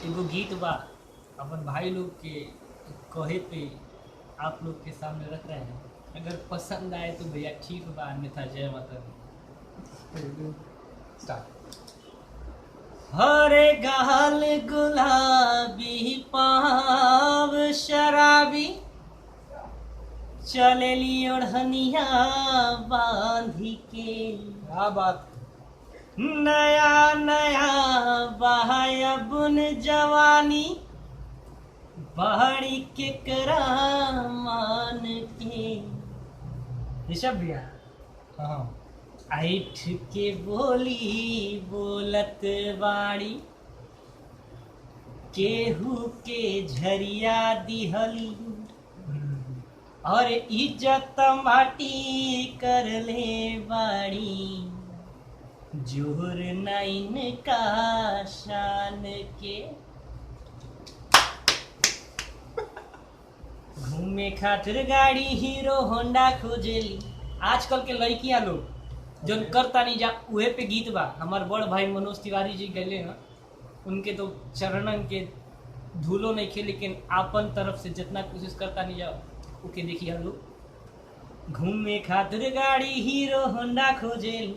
एगो गीत बा अपन भाई लोग के कहे पे आप लोग के सामने रख रहे हैं। अगर पसंद आए तो भैया ठीक बा, अन्यथा जय माता दी। स्टार्ट। हरे गाल गुलाबी पाव शराबी, चलेली ओढ़निया बांधी के। क्या बात। नया नया बहाया बुन जवानी, बहड़ी के करामान के। ऋषभ भैया हाँ ऐठ के बोली बोलत बाड़ी, केहू के झरिया दिहली और इज्जत माटी कर ले बाड़ी। जोर नाइन का शान के, घूमे खातिर गाड़ी हीरो होंडा खोजेली। आजकल के लड़कियां लोग जो करता नहीं जा उहे पे गीत बा। हमार बड़ भाई मनोज तिवारी जी गए ना, उनके तो चरणन के धूलो नहीं खे, लेकिन आपन तरफ से जितना कोशिश करता नहीं जा उके देखिए हम लोग। घूमे खातिर गाड़ी हीरो होंडा खोजेली,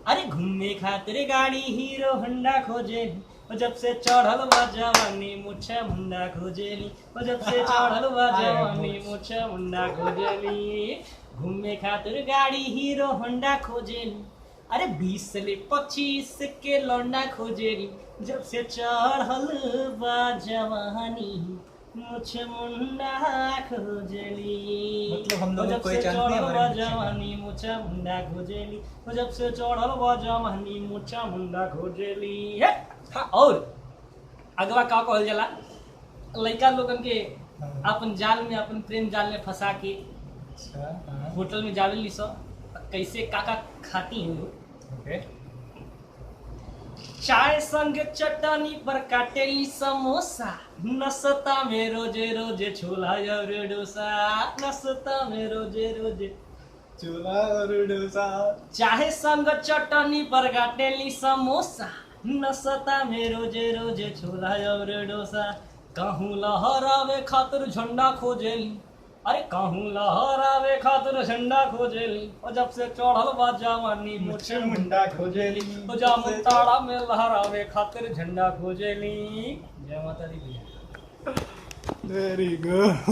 अरे घूमे खातिर गाड़ी हीरो होंडा खोजेली। और जब से चढ़ल बा जवानी मुछा मुंडा खोजेली, और जब से चढ़ल बा जवानी मुछा मुंडा खोजेली। घूमे खातिर गाड़ी हीरो होंडा खोजेली, अरे 20 से ले 25 के लौंडा खोजेली। जब से चढ़ल बा जवानी मुछ मुंडा खोजेली, मतलब हम लोग जब कोई से जानते हैं चढ़ल हमारे बा पीछे। जवानी मुछा मुंडा खोजेली, और जब से चढ़ल बा जवानी मुछा मुंडा खोजेली। हाँ, और अगवा का कहल जाला, लड़का लोगन के अपन जाल में, अपन प्रेम जाल में फंसा के अच्छा हाँ होटल में जावे ली सब। कैसे काका खाती हैं लोग, ओके। चाय संग चटनी पर काटेली समोसा, नसता में रोजे रोजे छोला और डोसा। नसता में रोजे रोजे चूल्हा और डोसा। चाहे संग चटनी पर काटेली समोसा, नसता में रोजे रोजे छोला और डोसा। कहूँ लहरावे खातिर झंडा खोजेली, अरे कहूँ लहरावे खातिर झंडा खोजेली। और जब से चढ़ल बा जवानी मुझे मुंडा खोजेली, तो जामुन ताड़ा में लहरावे खातिर झंडा खोजेली। जय माता दी भैया। Very good.